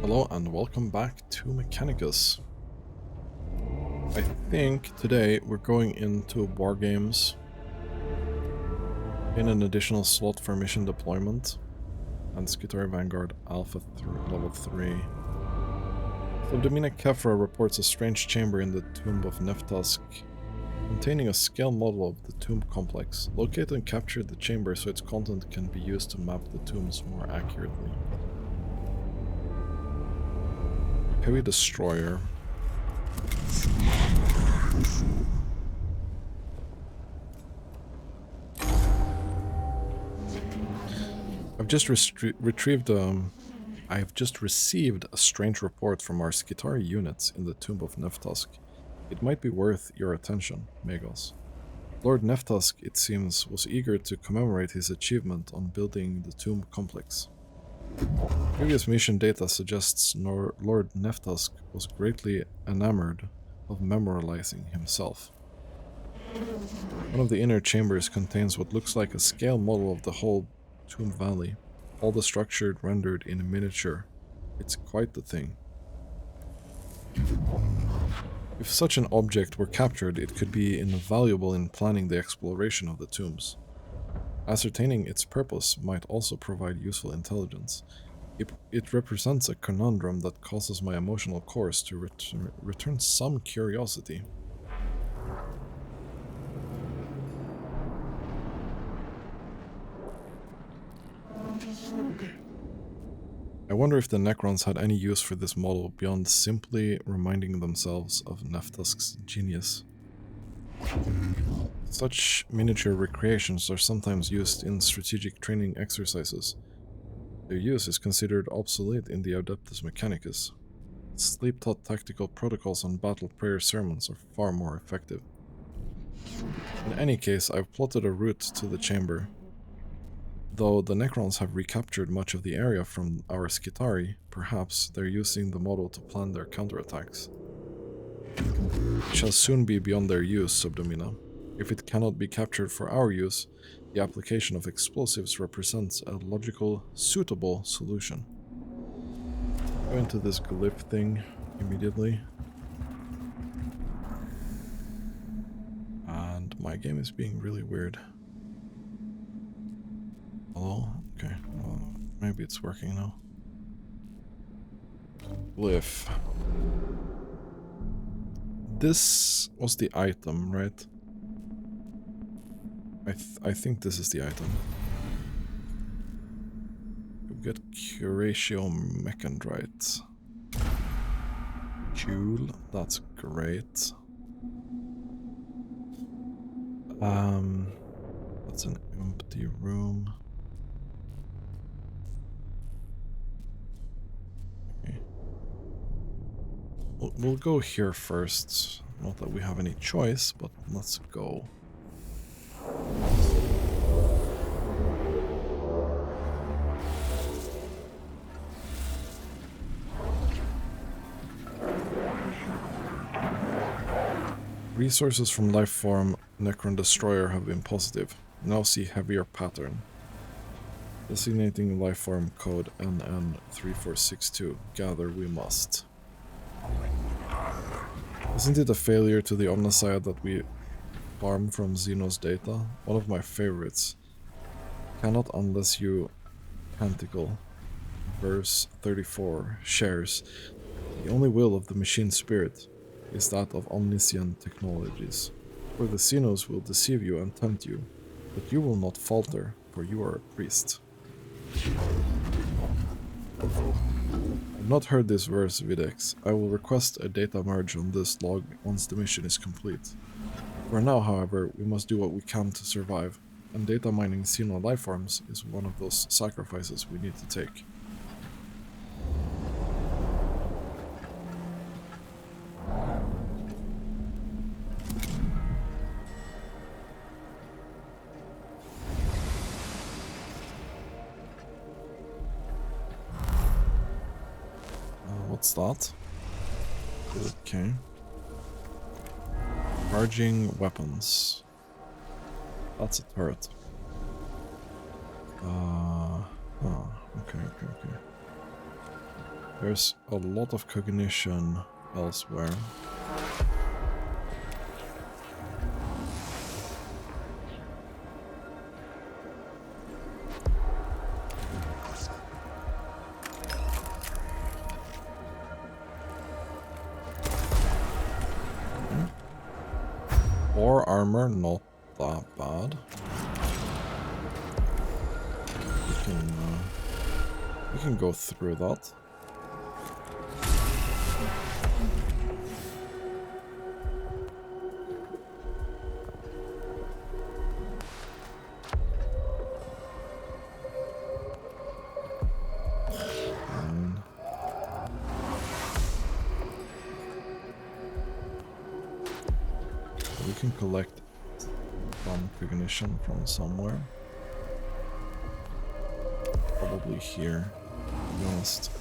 Hello and welcome back to Mechanicus. I think today we're going into Wargames in an additional slot for mission deployment and Skitari Vanguard Alpha level 3. Subdomina Kefra reports a strange chamber in the tomb of Neftusk containing a scale model of the tomb complex. Locate and capture the chamber so its content can be used to map the tombs more accurately. Heavy Destroyer. I've just received a strange report from our Skitari units in the tomb of Neftusk. It might be worth your attention, Magos. Lord Neftusk, it seems, was eager to commemorate his achievement on building the tomb complex. Previous mission data suggests Lord Neftusk was greatly enamored of memorializing himself. One of the inner chambers contains what looks like a scale model of the whole tomb valley, all the structure rendered in miniature. It's quite the thing. If such an object were captured, it could be invaluable in planning the exploration of the tombs. Ascertaining its purpose might also provide useful intelligence. It represents a conundrum that causes my emotional cores to return some curiosity. I wonder if the Necrons had any use for this model beyond simply reminding themselves of Neftusk's genius. Such miniature recreations are sometimes used in strategic training exercises. Their use is considered obsolete in the Adeptus Mechanicus. Sleep-taught tactical protocols and battle prayer sermons are far more effective. In any case, I've plotted a route to the chamber. Though the Necrons have recaptured much of the area from our Skitari, perhaps they're using the model to plan their counterattacks. It shall soon be beyond their use, Subdomina. If it cannot be captured for our use, the application of explosives represents a logical, suitable solution. Go into this glyph thing immediately. And my game is being really weird. Hello? Okay, well, maybe it's working now. Glyph. This was the item, right? I think this is the item. You get Curatio Mechanites. Cool, that's great. That's an empty room. Okay. We'll go here first. Not that we have any choice, but let's go. Resources from Lifeform Necron Destroyer have been positive. Now see heavier pattern. Designating Lifeform code NN3462. Gather we must. Isn't it a failure to the Omnissiah that we farm from Xeno's data? One of my favorites. Cannot unless you Canticle. Verse 34 shares. The only will of the machine spirit is that of omniscient technologies. For the Xenos will deceive you and tempt you, but you will not falter, for you are a priest. I've not heard this verse, Videx. I will request a data merge on this log once the mission is complete. For now, however, we must do what we can to survive, and data mining Xeno lifeforms is one of those sacrifices we need to take. What's that? Okay. Charging weapons. That's a turret. Oh, okay. There's a lot of cognition elsewhere. Or armor, not that bad. We can go through that. We can collect some cognition from somewhere. Probably here, to be honest.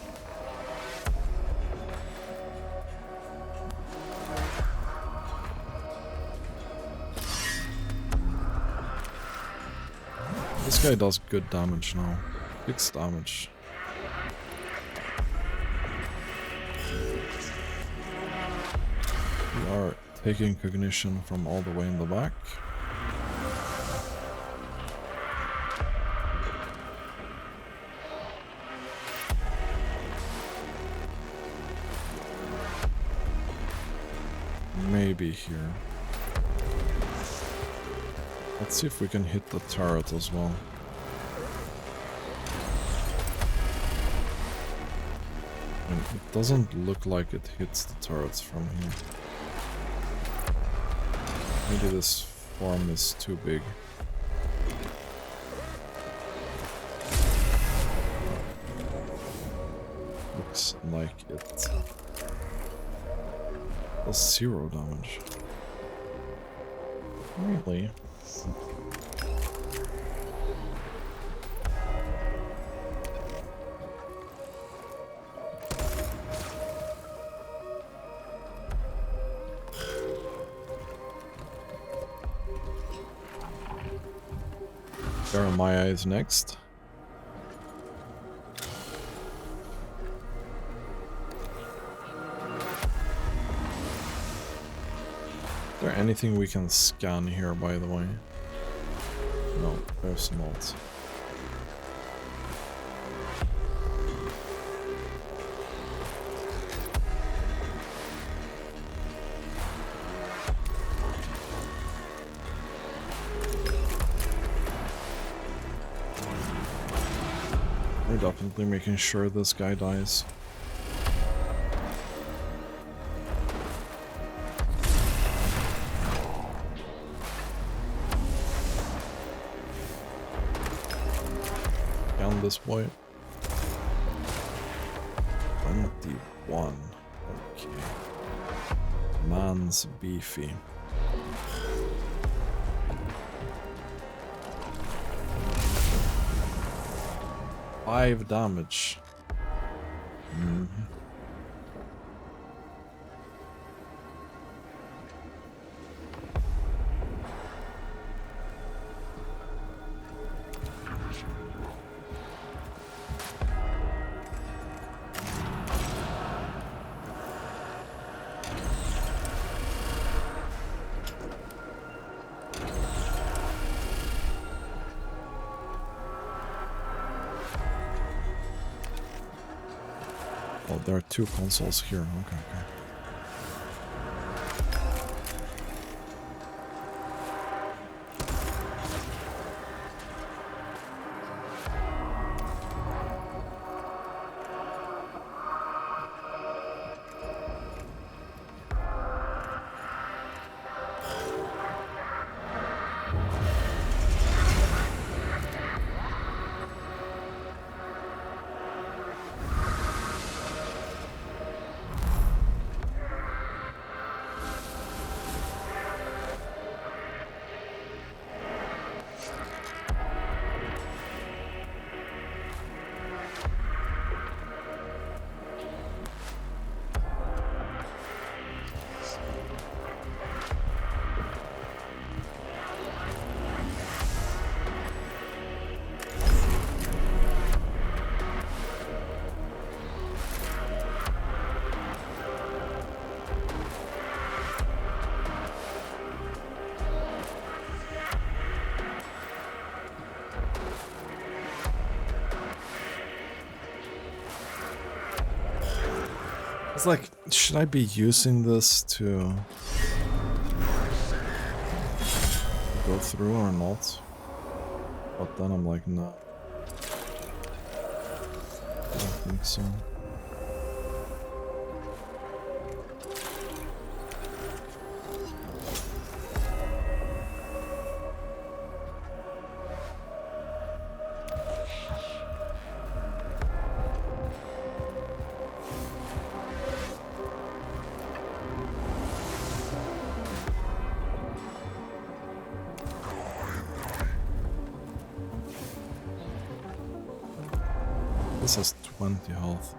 This guy does good damage now. 6 damage. We are taking cognition from all the way in the back. Maybe here. Let's see if we can hit the turret as well. And it doesn't look like it hits the turrets from here. Maybe this farm is too big. Looks like it does 0 damage. Really? Jeremiah is next. Is there anything we can scan here, by the way? No, there's not. We're definitely making sure this guy dies. Down this boy. 21. Okay. Man's beefy. Five damage. Oh, there are 2 consoles here. Okay. It's like, should I be using this to go through or not? But then I'm like, no. I don't think so. This has 20 health.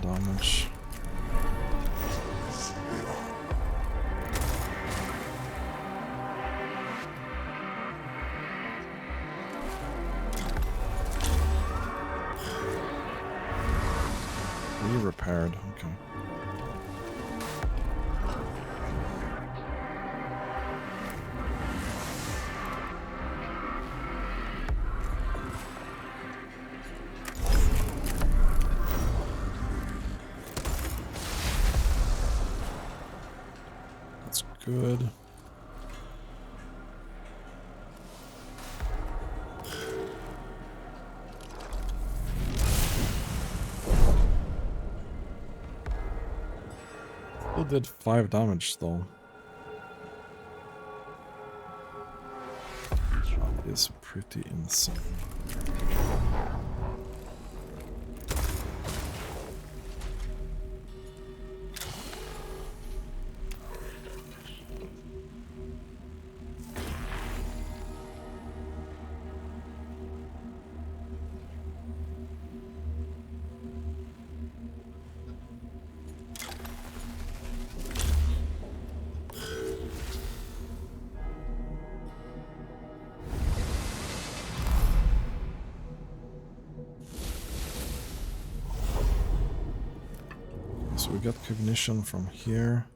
Damage. Repaired, okay. That's good. Still did 5 damage though. That is pretty insane. So we got cognition from here.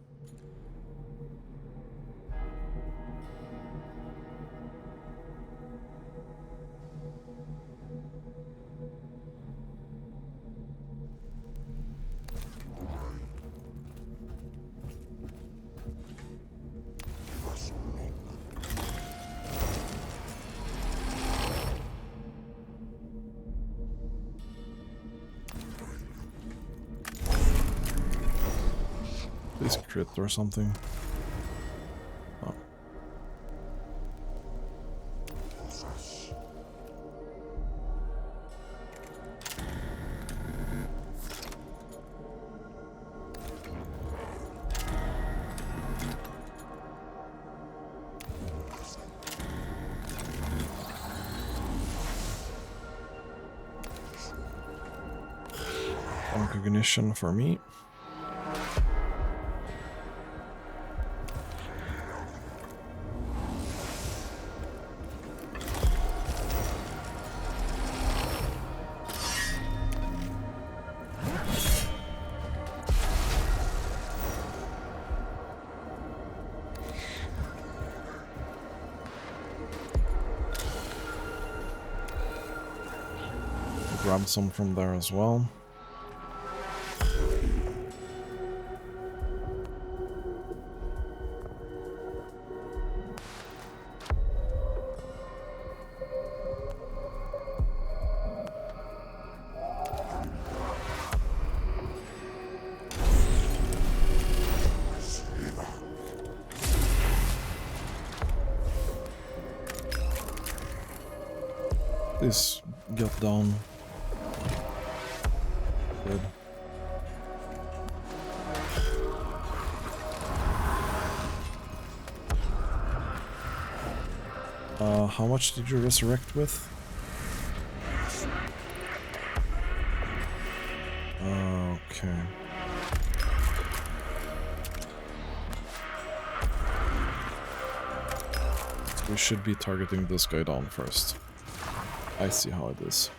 Please crit or something. Oh. One cognition for me. Grab some from there as well. Please get down. Good. How much did you resurrect with? Okay. We should be targeting this guy down first. I see how it is.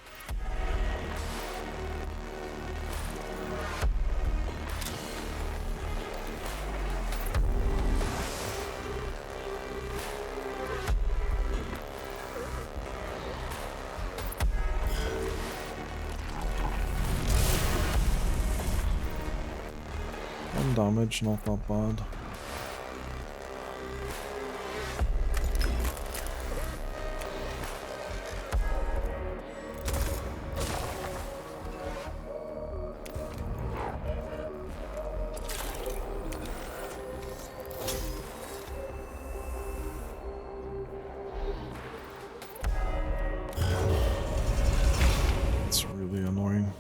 One damage, not that bad. It's really annoying.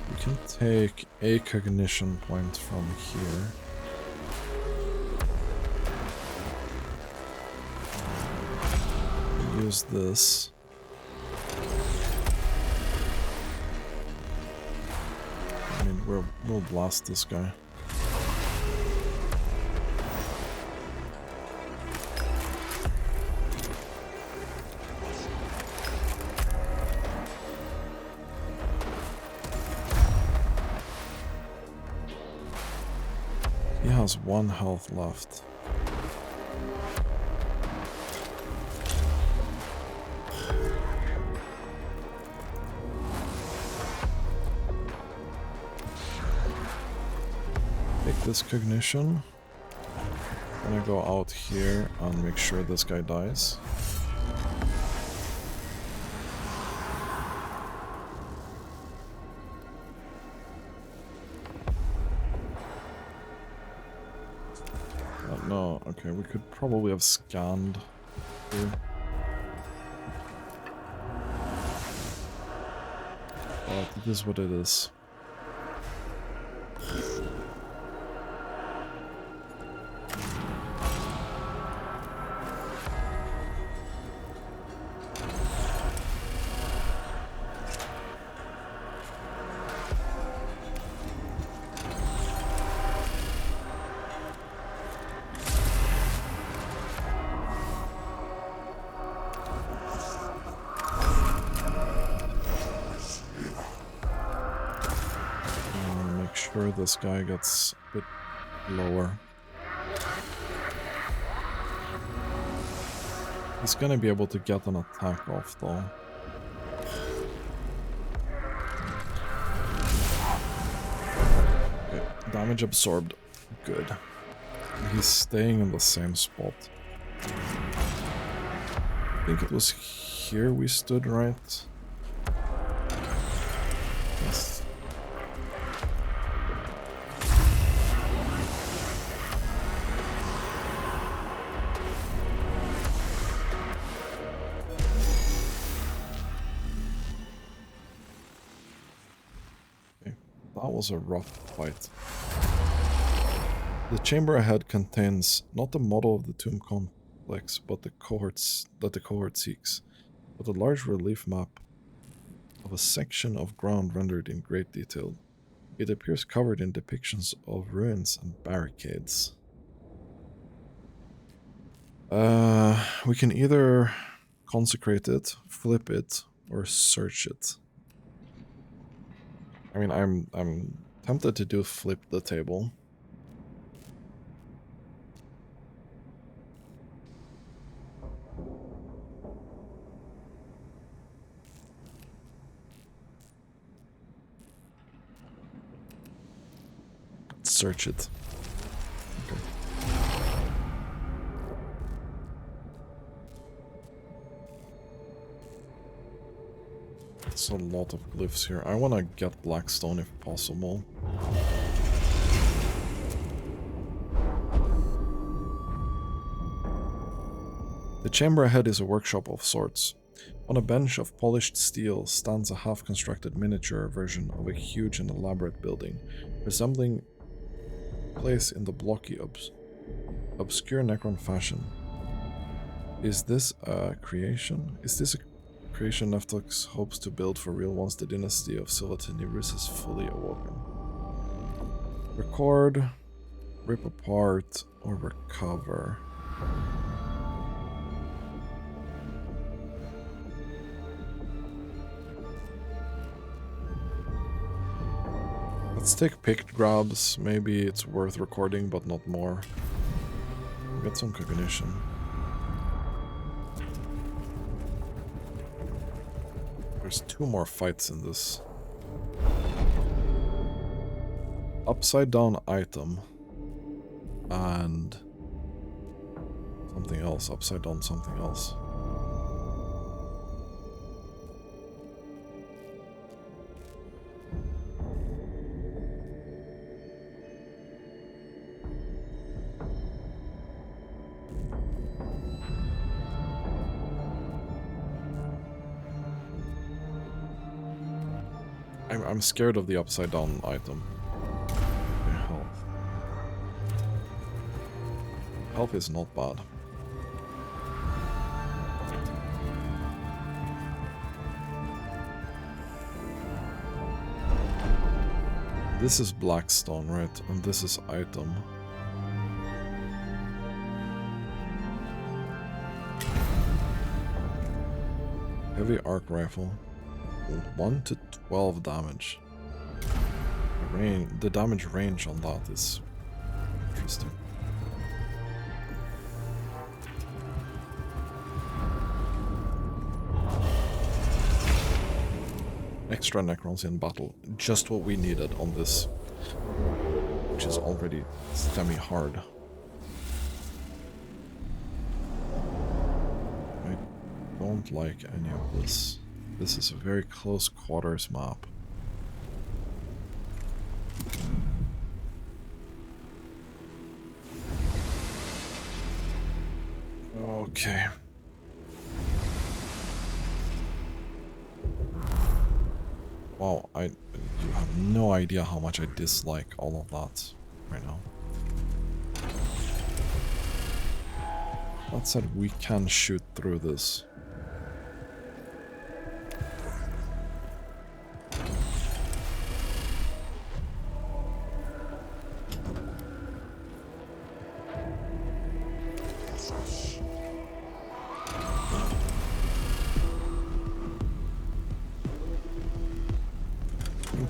We can take a cognition point from here. Use this. I mean, we'll blast this guy. He has 1 health left. Take this cognition. I'm gonna go out here and make sure this guy dies. No, okay, we could probably have scanned here. But it is what it is. Sure, this guy gets a bit lower. He's gonna be able to get an attack off though. Okay, damage absorbed. Good. He's staying in the same spot. I think it was here we stood, right? Yes. That was a rough fight. The chamber ahead contains not the model of the tomb complex, but the cohorts that the cohort seeks, but a large relief map of a section of ground rendered in great detail. It appears covered in depictions of ruins and barricades. We can either consecrate it, flip it, or search it. I mean, I'm tempted to do flip the table. Let's search it. Okay. It's a lot of glyphs here. I want to get Blackstone if possible. The chamber ahead is a workshop of sorts. On a bench of polished steel stands a half-constructed miniature version of a huge and elaborate building, resembling a place in the blocky, obscure Necron fashion. Is this a creation? Is this a creation Neftox hopes to build for real once the dynasty of Silvatinirus is fully awoken? Record, rip apart, or recover? Let's take picked grabs. Maybe it's worth recording, but not more. Get some cognition. There's 2 more fights in this. Upside down item. And something else. Upside down something else. I'm scared of the upside down item. Okay, health. Health is not bad. This is Blackstone, right? And this is item. Heavy arc rifle. 1 to 12 damage. The damage range on that is interesting. Extra Necrons in battle. Just what we needed on this, which is already semi-hard. I don't like any of this. This is a very close quarters map. Okay. Wow, you have no idea how much I dislike all of that right now. That said, we can shoot through this.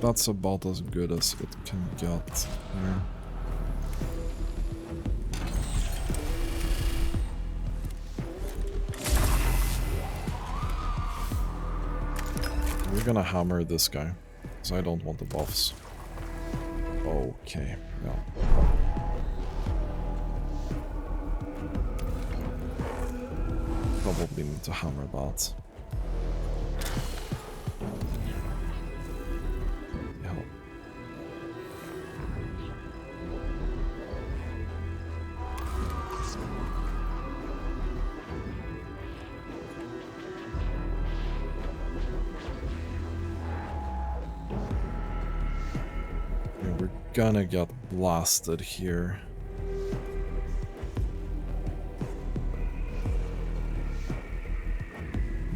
That's about as good as it can get here. We're gonna hammer this guy, because I don't want the buffs. Okay, yeah. Probably need to hammer that. Gonna get blasted here.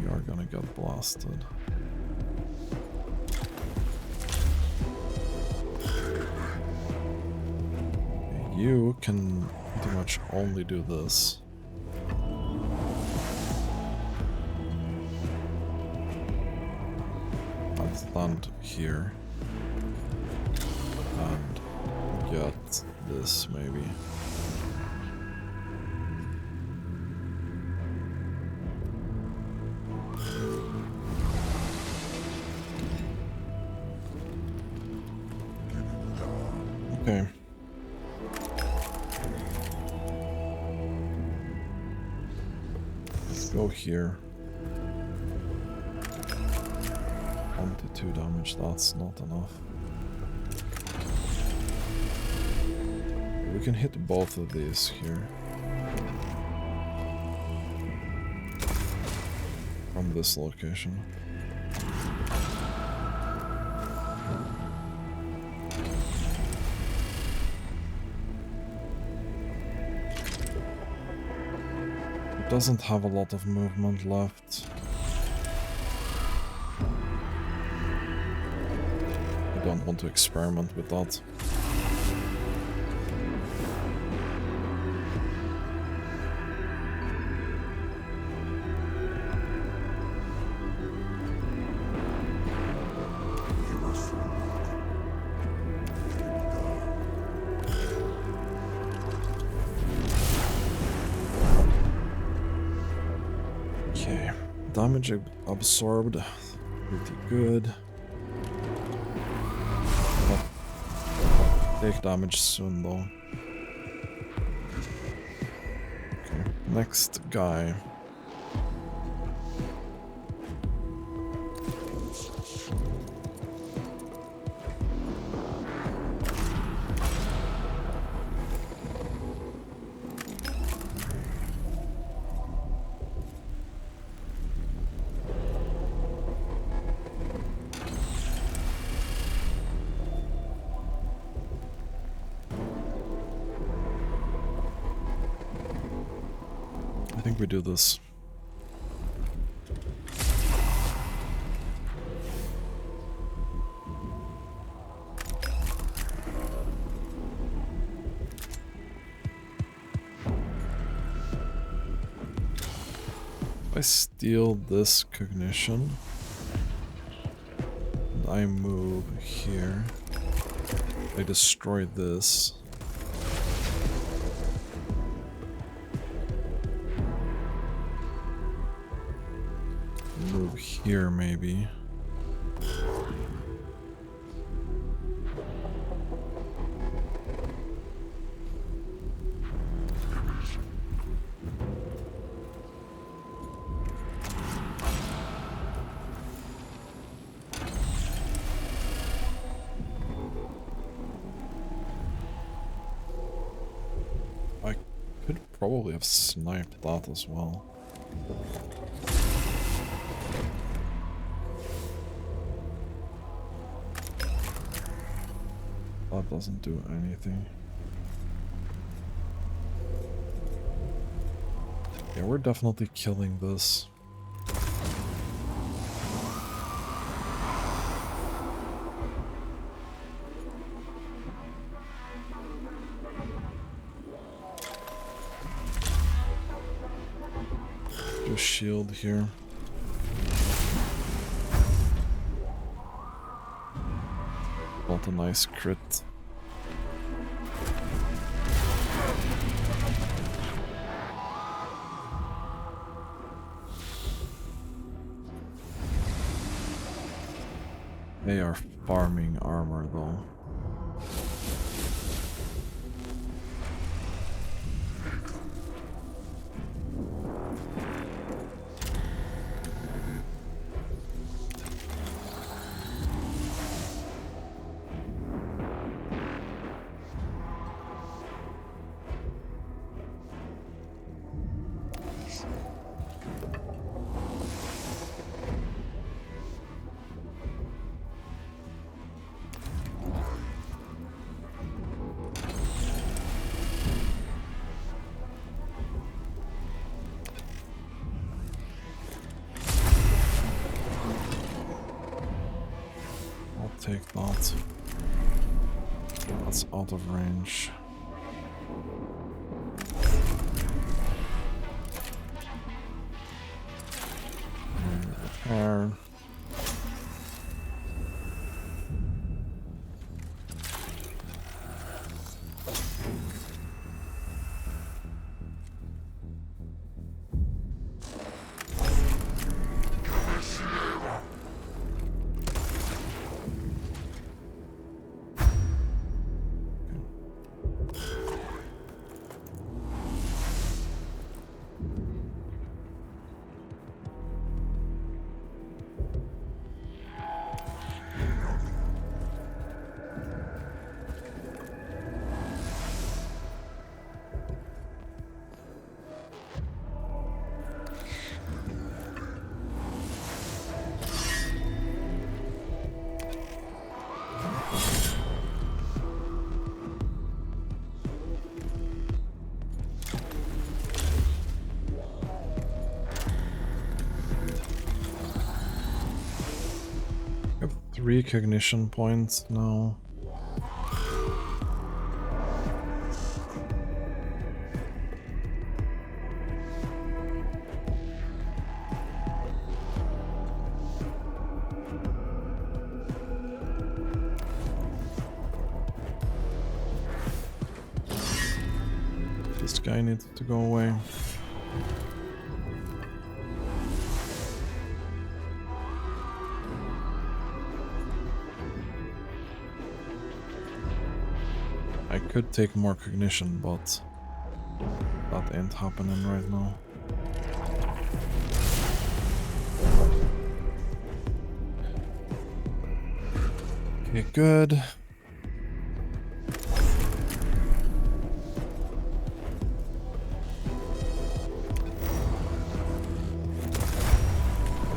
We are gonna get blasted. Okay, you can pretty much only do this. I'll land here. And get this, maybe. Okay. Go here. 1 to 2 damage, that's not enough. We can hit both of these here. From this location. Doesn't have a lot of movement left. I don't want to experiment with that. Damage absorbed, pretty good. I'll take damage soon though. Okay, next guy. I think we do this. If I steal this cognition, and I move here, I destroy this. Move here, maybe. I could probably have sniped that as well. That doesn't do anything. Yeah, we're definitely killing this. Just shield here. Not a nice crit. They are farming armor though. Take that. That's out of range. Repair. 3 cognition points now. This guy needs to go away. I could take more cognition, but that ain't happening right now. Okay, good.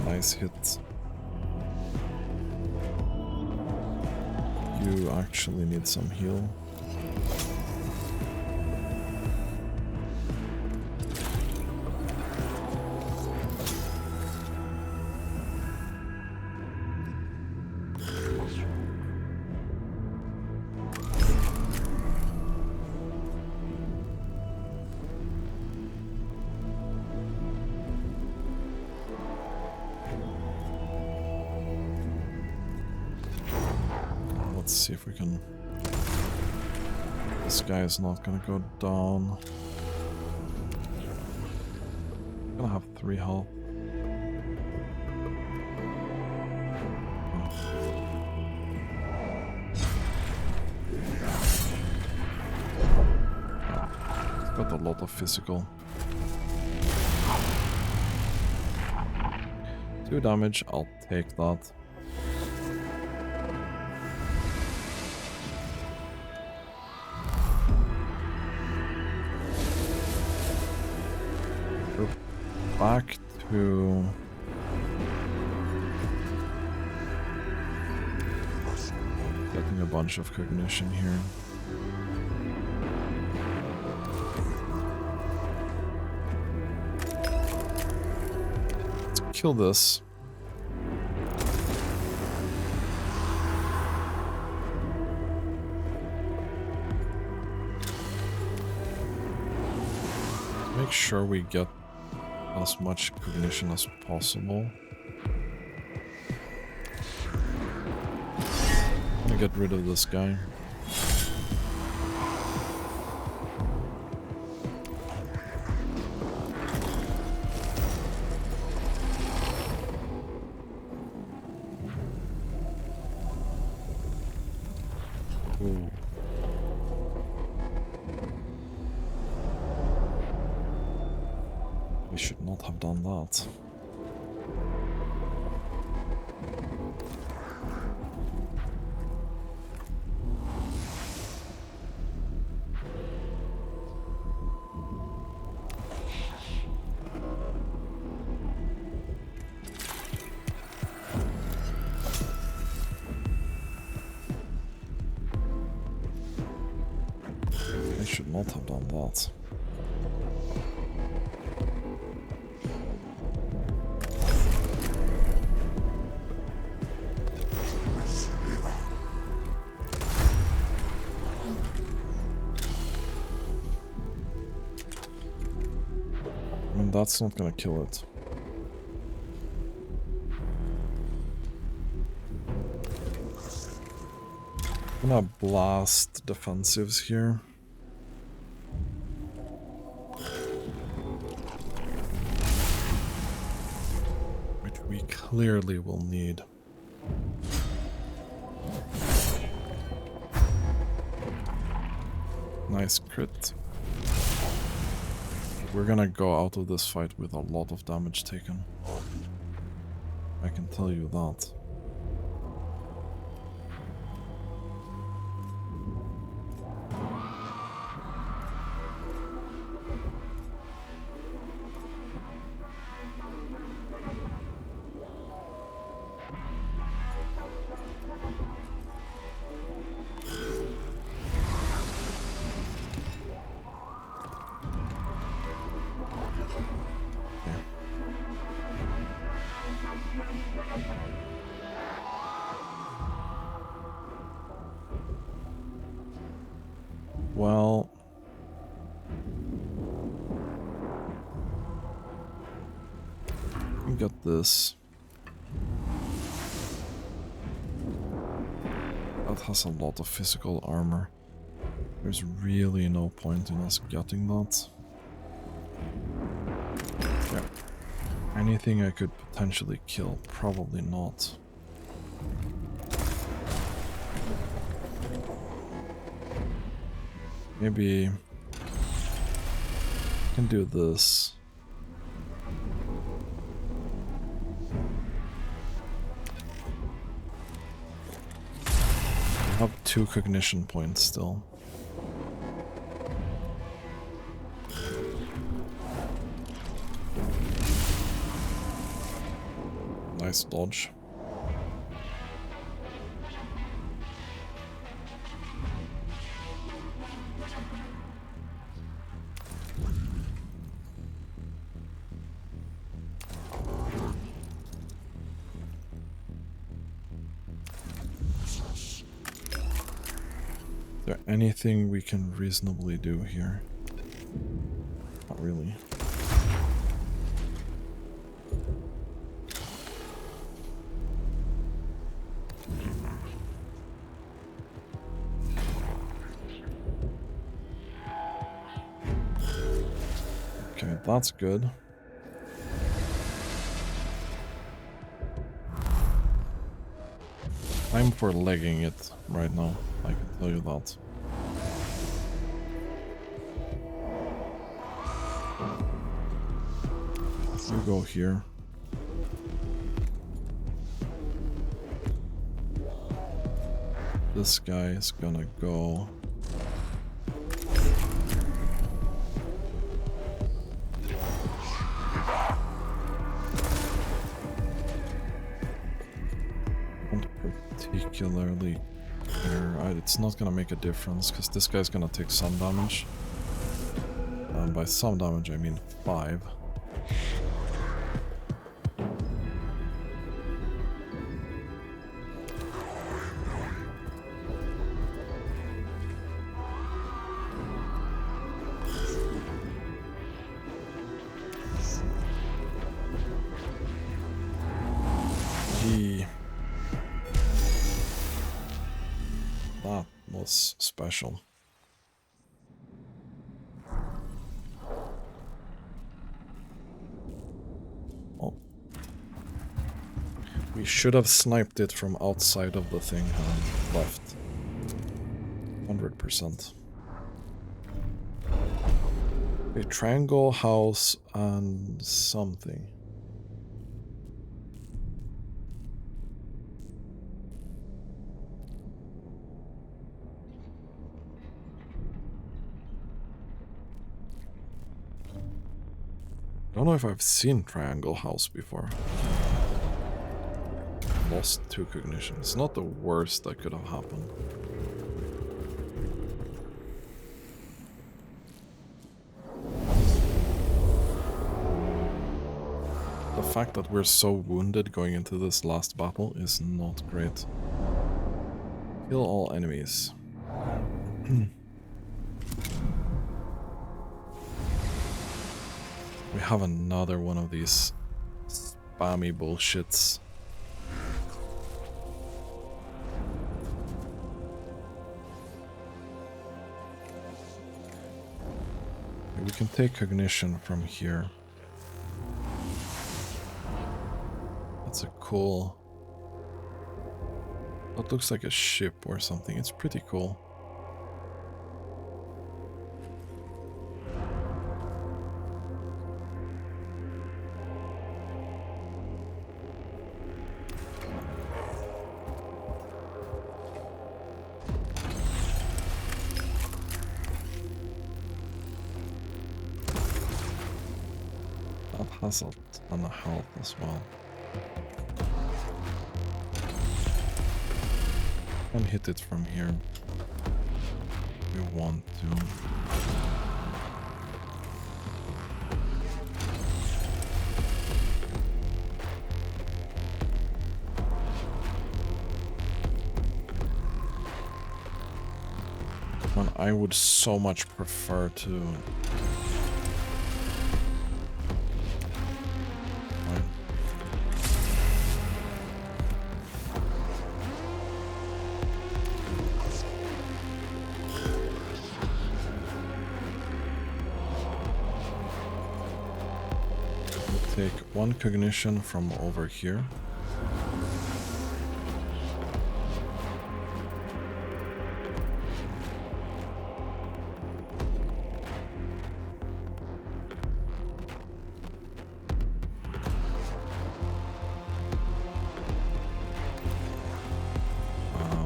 Nice hit. You actually need some heal. Let's see if we can... This guy is not gonna go down. I'm gonna have 3 health. It's got a lot of physical. 2 damage, I'll take that. Back to getting a bunch of cognition here. Let's kill this. Make sure we get as much cognition as possible. I'm gonna get rid of this guy. Ooh. We should not have done that. I should not have done that. That's not gonna kill it. I'm gonna blast defensives here. Which we clearly will need. Nice crit. We're gonna go out of this fight with a lot of damage taken. I can tell you that. got this. That has a lot of physical armor. There's really no point in us getting that. Yeah. Anything I could potentially kill? Probably not. Maybe I can do this. I have 2 cognition points still. Nice dodge. Is there anything we can reasonably do here? Not really. Okay, that's good. I'm for legging it right now, I can tell you that. You go here. This guy is gonna go... particularly here. It's not gonna make a difference because this guy's gonna take some damage. And by some damage I mean 5. That was special. Oh. We should have sniped it from outside of the thing and left. 100%. A triangle, house, and something. I don't know if I've seen Triangle House before. Lost 2 cognition. It's not the worst that could have happened. The fact that we're so wounded going into this last battle is not great. Kill all enemies. We have another one of these spammy bullshits. We can take cognition from here. That's a cool... That looks like a ship or something. It's pretty cool. Has a ton of health as well. And hit it from here. We want to. When I would so much prefer to take 1 cognition from over here.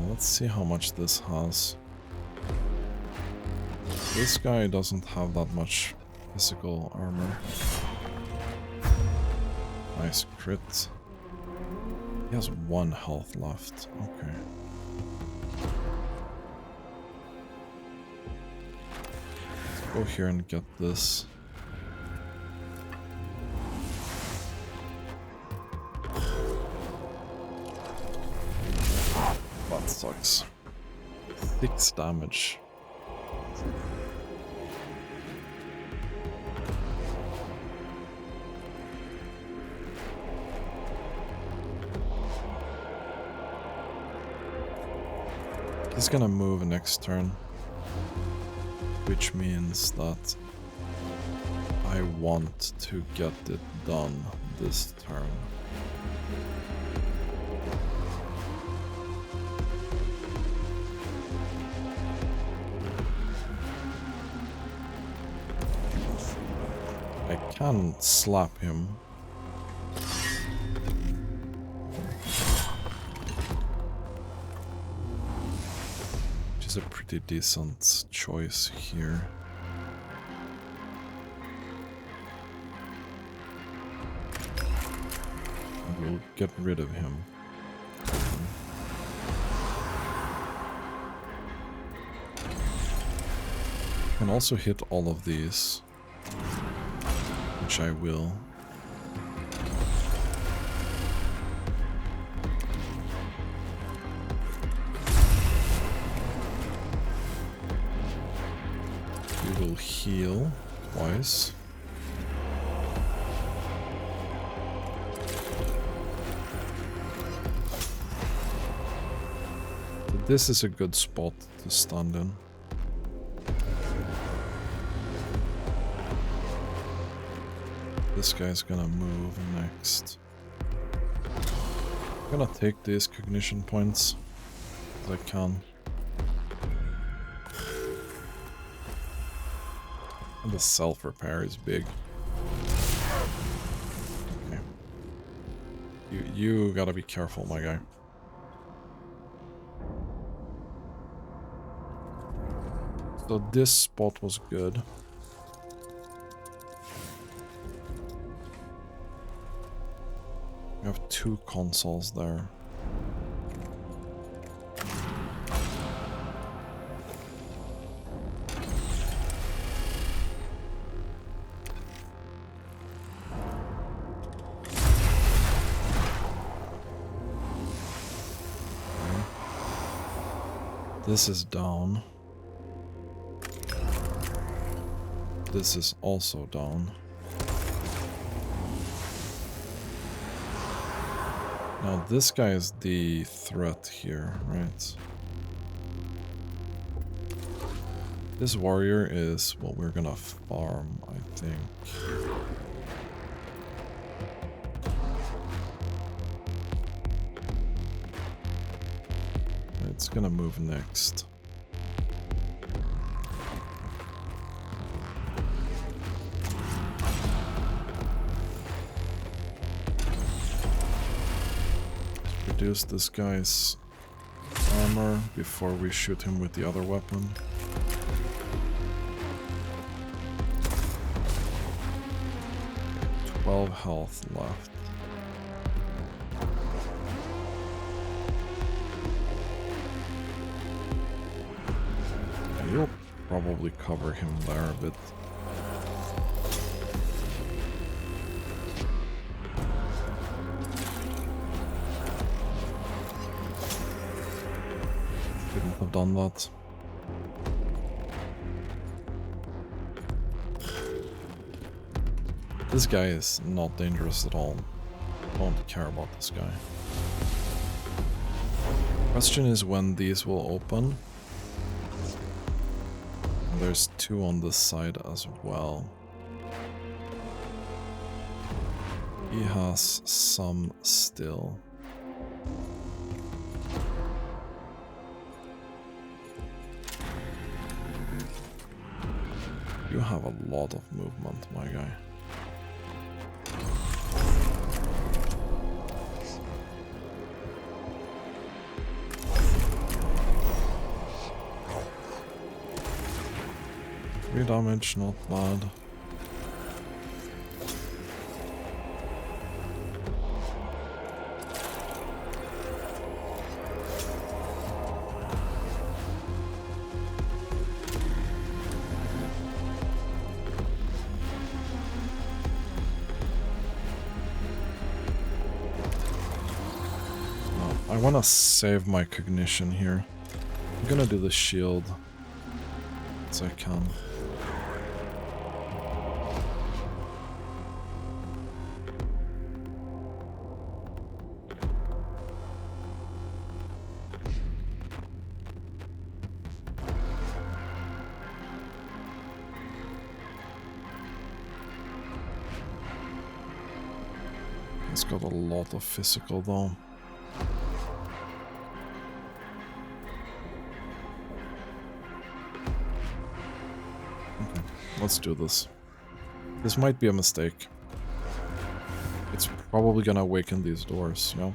Let's see how much this has. This guy doesn't have that much physical armor. Nice crit. He has 1 health left. Okay. Let's go here and get this. That sucks. 6 damage. He's gonna move next turn, which means that I want to get it done this turn. I can slap him. A pretty decent choice here. We'll get rid of him. Can also hit all of these, which I will. Will heal twice. But this is a good spot to stand in. This guy's gonna move next. I'm gonna take these cognition points as I can. And the self-repair is big. Okay. You gotta be careful, my guy. So this spot was good. We have 2 consoles there. This is down. This is also down. Now this guy is the threat here, right? This warrior is what we're gonna farm, I think. It's gonna move next. Reduce this guy's armor before we shoot him with the other weapon. $12 health left. You'll probably cover him there a bit. Couldn't have done that. This guy is not dangerous at all. Don't care about this guy. Question is when these will open. There's 2 on this side as well. He has some still. You have a lot of movement, my guy. Three damage, not bad. I want to save my cognition here. I'm gonna do the shield as I can. It's got a lot of physical though. Let's do this. This might be a mistake. It's probably gonna awaken these doors, you know?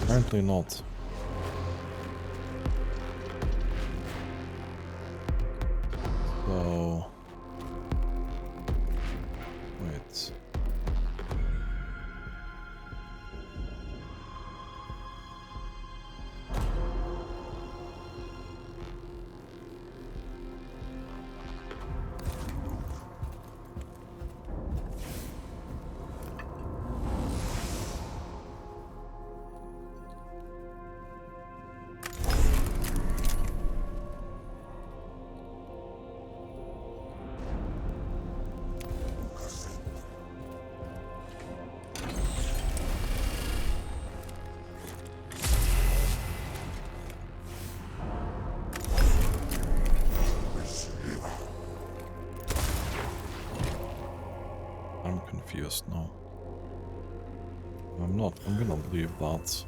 Apparently not. So... wait. I'm confused now. I'm not. I'm gonna leave that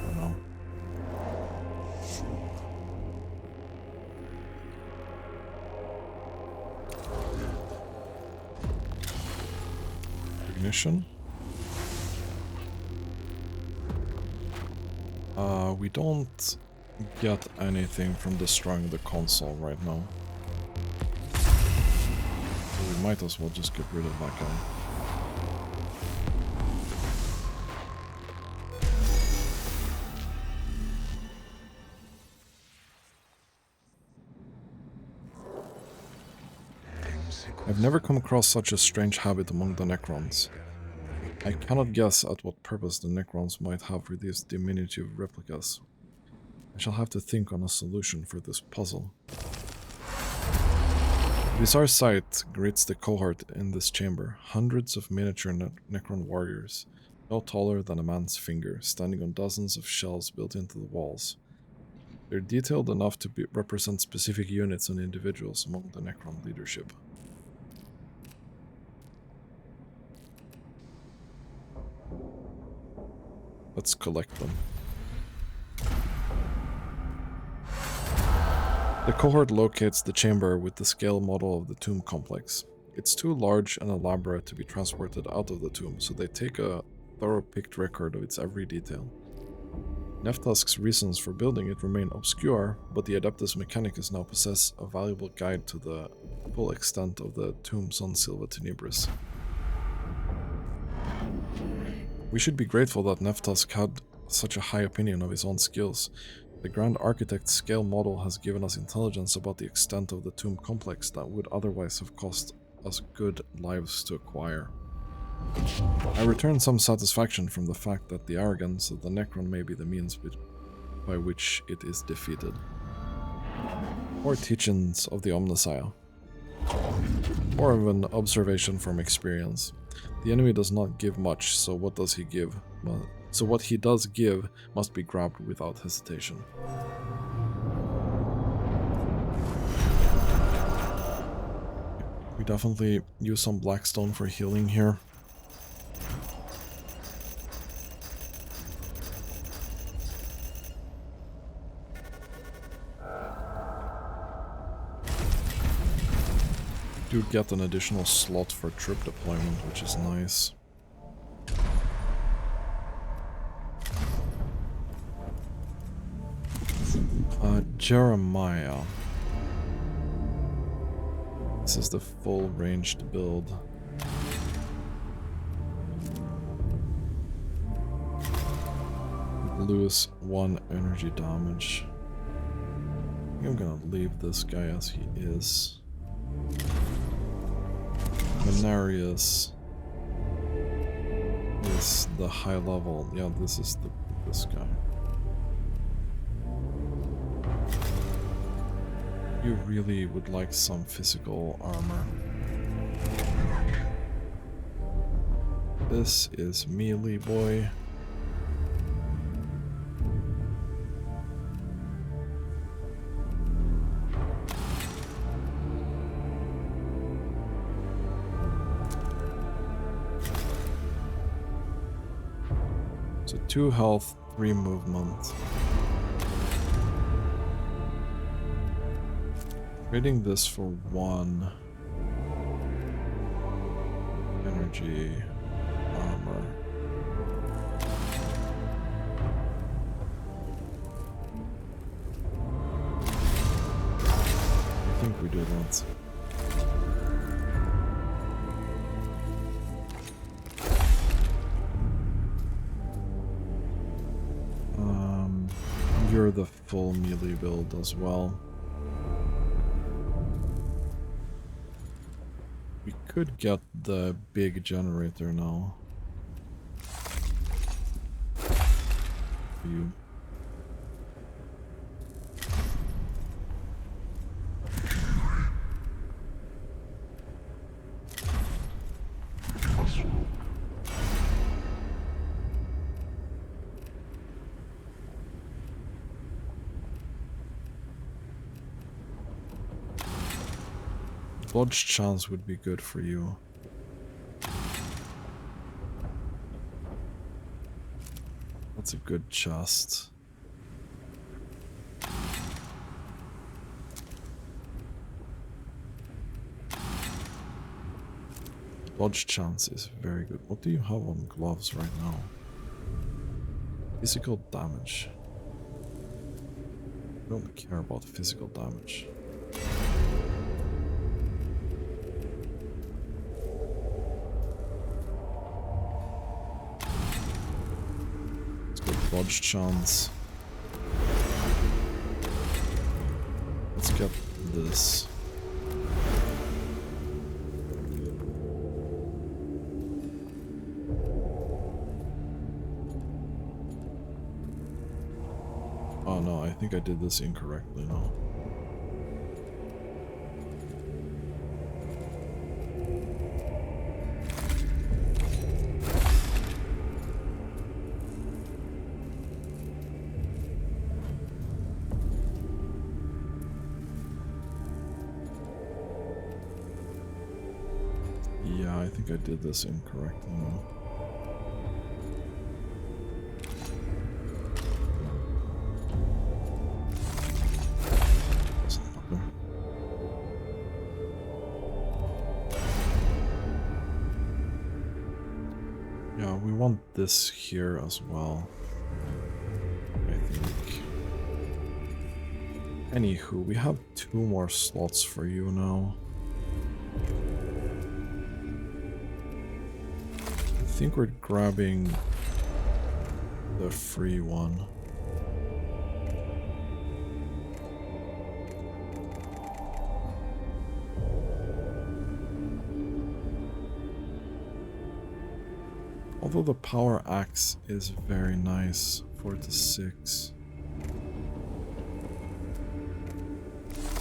for now. Ignition. We don't get anything from destroying the console right now. So we might as well just get rid of that guy. I've never come across such a strange habit among the Necrons. I cannot guess at what purpose the Necrons might have for these diminutive replicas. I shall have to think on a solution for this puzzle. A bizarre sight greets the cohort in this chamber. Hundreds of miniature Necron warriors, no taller than a man's finger, standing on dozens of shelves built into the walls. They're detailed enough to represent specific units and individuals among the Necron leadership. Let's collect them. The cohort locates the chamber with the scale model of the tomb complex. It's too large and elaborate to be transported out of the tomb, so they take a thorough-picked record of its every detail. Neftask's reasons for building it remain obscure, but the Adeptus Mechanicus now possess a valuable guide to the full extent of the tombs on Silva Tenebris. We should be grateful that Neftask had such a high opinion of his own skills. The Grand Architect's scale model has given us intelligence about the extent of the tomb complex that would otherwise have cost us good lives to acquire. I return some satisfaction from the fact that the arrogance of the Necron may be the means by which it is defeated. or teachings of the Omnissiah. More of an observation from experience. The enemy does not give much, so what does he give? So what he does give must be grabbed without hesitation. We definitely use some Blackstone for healing here. Do get an additional slot for troop deployment, which is nice. Jeremiah. This is the full ranged build. Lose 1 energy damage. I think I'm gonna leave this guy as he is. Menarius is the high level. Yeah, this is this guy. You really would like some physical armor. This is melee boy. So 2 health, 3 movement. Trading this for 1 energy armor. I think we do that. You're the full melee build as well. We could get the big generator now. You. Blodge chance would be good for you. That's a good chest. Blodge chance is very good. What do you have on gloves right now? Physical damage. I don't care about physical damage. Dodge chance. Let's get this. Oh no, I think I did this incorrectly now. I did this incorrectly now. Yeah, we want this here as well, I think. Anywho, we have 2 more slots for you now. I think we're grabbing the free one. Although the power axe is very nice, 4 to 6.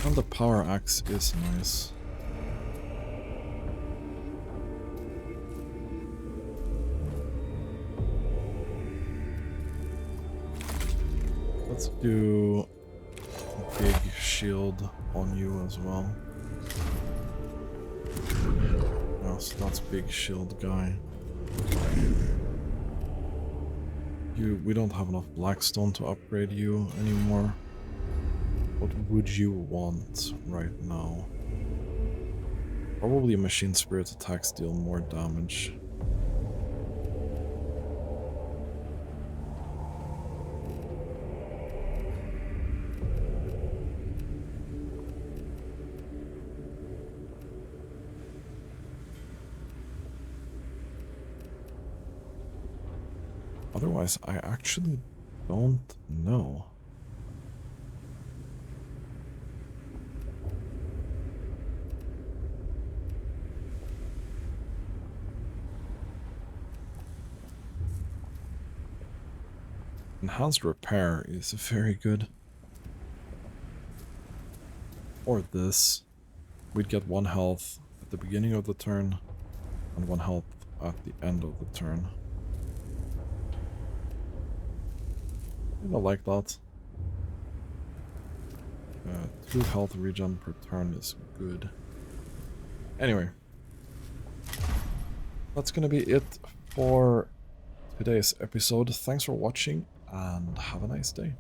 And the power axe is nice. Let's do a big shield on you as well. Oh, so that's big shield guy. We don't have enough blackstone to upgrade you anymore. What would you want right now? Probably machine spirit attacks deal more damage. Otherwise, I actually don't know. Enhanced repair is very good. Or this. We'd get 1 health at the beginning of the turn and 1 health at the end of the turn. I like that. 2 health regen per turn is good. Anyway. That's gonna be it for today's episode. Thanks for watching and have a nice day.